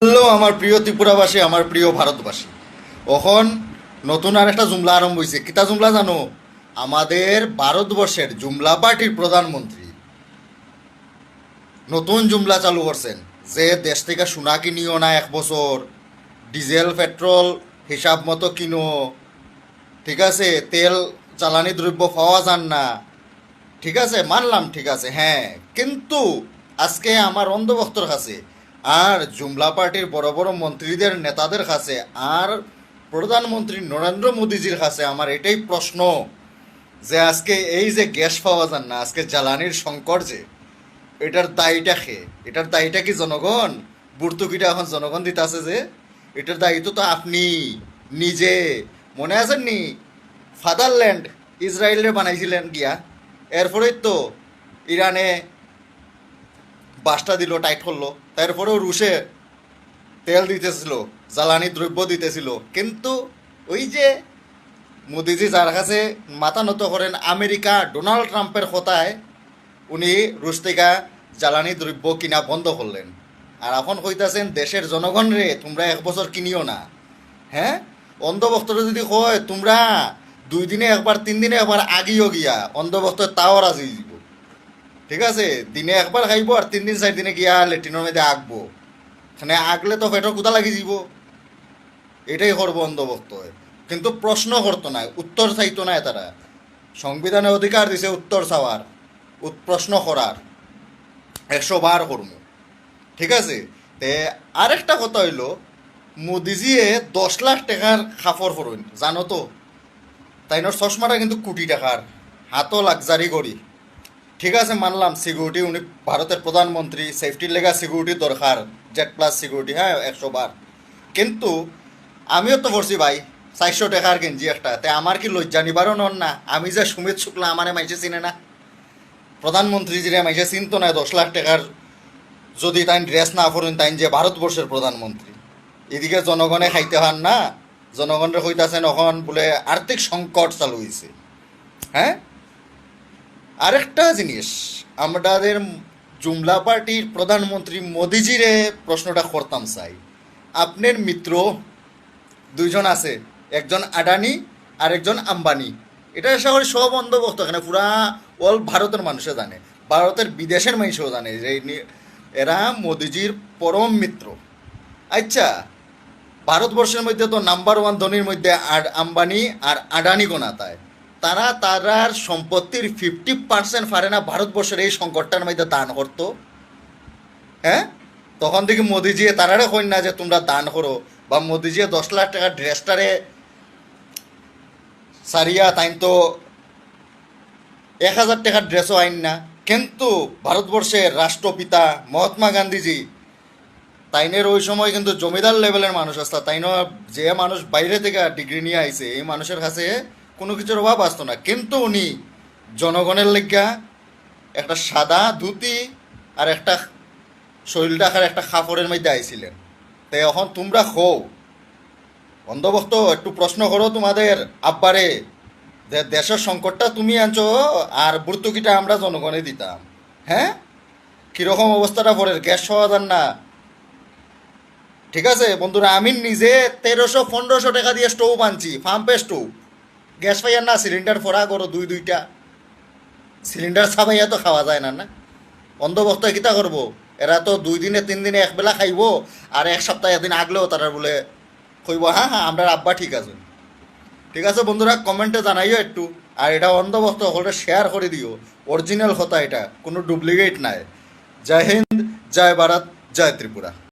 Hello আমার প্রিয় ত্রিপুরাবাসী, আমার প্রিয় ভারতবাসী। এখন নতুন আর একটা জুমলা আরম্ভ হয়েছে। কিতা জুমলা জানো? আমাদের ভারতবর্ষের জুমলা পার্টির প্রধানমন্ত্রী নতুন জুমলা চালু করছেন যে দেশ থেকে সোনা কিনিও না 1 বছর, ডিজেল পেট্রোল হিসাব মতো কিনো, ঠিক আছে, তেল জ্বালানি দ্রব্য পাওয়া যান না, ঠিক আছে, মানলাম, ঠিক আছে, হ্যাঁ, কিন্তু আজকে আমার অন্ধভক্তর কাছে আর জুমলা পার্টির বড় বড় মন্ত্রীদের নেতাদের কাছে আর প্রধানমন্ত্রী নরেন্দ্র মোদীজির কাছে আমার এটাই প্রশ্ন যে আজকে এই যে গ্যাস পাওয়া যান না, আজকে জ্বালানির সংকট, যে এটার দায়ীটা এটার দায়ীটা কি জনগণ? ভর্তুকিটা এখন জনগণ দিতে আছে, যে এটার দায়িত্ব তো আপনি নিজে। মনে আছেন নি ফাদারল্যান্ড ইসরায়েলের বানাইছিলেন গিয়া, এরপরেই তো ইরানে বাসটা দিল, টাইট করলো, তারপরেও রুশে তেল দিতেছিল, জ্বালানি দ্রব্য দিতেছিল, কিন্তু ওই যে মোদিজি যার কাছে মাথা নত করেন, আমেরিকা ডোনাল্ড ট্রাম্পের কথায় উনি রুশ থেকে জ্বালানি দ্রব্য কিনা বন্ধ করলেন। আর এখন কইতাছেন দেশের জনগণ রে তোমরা 1 বছর কিনিও না। হ্যাঁ, অন্ধভক্তরা যদি কয় তোমরা 2 দিনে একবার 3 দিনে একবার আগিও গিয়া, অন্ধভক্ত তাও রাজি দিব, ঠিক আছে, দিনে একবার খাইব আর 3 দিন 4 দিনে গিয়া লেট্রিনের মধ্যে আঁকবো, এখানে আগলে তো পেটর কোথা লাগি যাব, এটাই করবো অন্ধভক্ত। কিন্তু প্রশ্ন করতো না, উত্তর চাইতো না। তারা সংবিধানে অধিকার দিছে উত্তর চাওয়ার, প্রশ্ন করার, 100 বার করবো, ঠিক আছে। তে আরেকটা কথা হইল, মোদিজিয়ে 10 লাখ টাকার খাফর ফরইন জানো তো, তাইনোর চশমাটা কিন্তু কোটি টাকার, হাতও লাক্সারি করি, ঠিক আছে, মানলাম সিকিউরিটি, উনি ভারতের প্রধানমন্ত্রী, সেফটির লেগা সিকিউরিটি দরকার, জেড প্লাস সিকিউরিটি, হ্যাঁ, 100 বার। কিন্তু আমিও তো পড়ছি ভাই 400 টাকার গেঞ্জি একটা, তাই আমার কি লজ্জা নিবারও নন না? আমি যে সুমিত শুক্লা, আমারে মাইসে চিনে না, প্রধানমন্ত্রী যে মাইসে চিনতো না 10 লাখ টাকার যদি তাই ড্রেস না পড়েন, তাই যে ভারতবর্ষের প্রধানমন্ত্রী। এদিকে জনগণে খাইতে হান না, জনগণরে কইতাছেন এখন বলে আর্থিক সংকট চালু হয়েছে। হ্যাঁ, আরেকটা জিনিস, আমাদের জুমলা পার্টির প্রধানমন্ত্রী মোদিজিরে প্রশ্নটা করতাম চাই। আপনার মিত্র 2জন আছে, একজন আডানি আর একজন আম্বানি। এটা আশা করি সব অন্ধভক্ত এখানে পুরা অল ভারতের মানুষে জানে, ভারতের বিদেশের মানুষও জানে যে এরা মোদিজির পরম মিত্র। আচ্ছা, ভারতবর্ষের মধ্যে তো নাম্বার 1 ধনীর মধ্যে আম্বানি আর আডানি গোনাতায়, তারা তারার সম্পত্তির 50% পারে না ভারতবর্ষের এই সংকটটার মধ্যে দান করতো। হ্যাঁ, তখন থেকে মোদিজি তারারে কই না যে তোমরা দান করো, বা মোদিজি 10 লাখ টাকার ড্রেসটারে সারিয়া তাইন তো 1,000 টাকার ড্রেসও আইন না। কিন্তু ভারতবর্ষের রাষ্ট্রপিতা মহাত্মা গান্ধীজি, তাইনের ওই সময় কিন্তু জমিদার লেভেলের মানুষ আসতা, তাইন যে মানুষ বাইরে থেকে ডিগ্রি নিয়ে আইছে, এই মানুষের কাছে কোনো কিছুর অভাব আসতো না, কিন্তু উনি জনগণের লেগা একটা সাদা ধুতি আর একটা শরীর ঢাকার একটা কাপড়ের মধ্যে আইছিলেন। তাই এখন তোমরা খো অন্ধভক্ত, একটু প্রশ্ন করো তোমাদের আব্বারে যে দেশের সংকটটা তুমি আনছো আর ভর্তুকিটা আমরা জনগণে দিতাম। হ্যাঁ, কীরকম অবস্থাটা পড়ে, গ্যাস পাওয়া যান না, ঠিক আছে বন্ধুরা। আমি নিজে 1300-1500 টাকা দিয়ে স্টোভ আনছি, পাম্পে স্টোভ, গ্যাস পাইয়ার না, সিলিন্ডার ফোরা করো 2-2টা সিলিন্ডার ছাপাইয়া তো খাওয়া যায় না। না, অন্ধভক্ত কিতা করবো, এরা তো 2 দিনে 3 দিনে একবেলা খাইব, আর 1 সপ্তাহ একদিন আগলেও তারা বলে কইব হ্যাঁ হ্যাঁ আমরা আব্বা ঠিক আছে। ঠিক আছে বন্ধুরা, কমেন্টে জানাইও একটু, আর এটা অন্ধভক্ত হলে শেয়ার করে দিও, অরিজিনাল কথা, এটা কোনো ডুপ্লিকেট নাই। জয় হিন্দ, জয় ভারত, জয় ত্রিপুরা।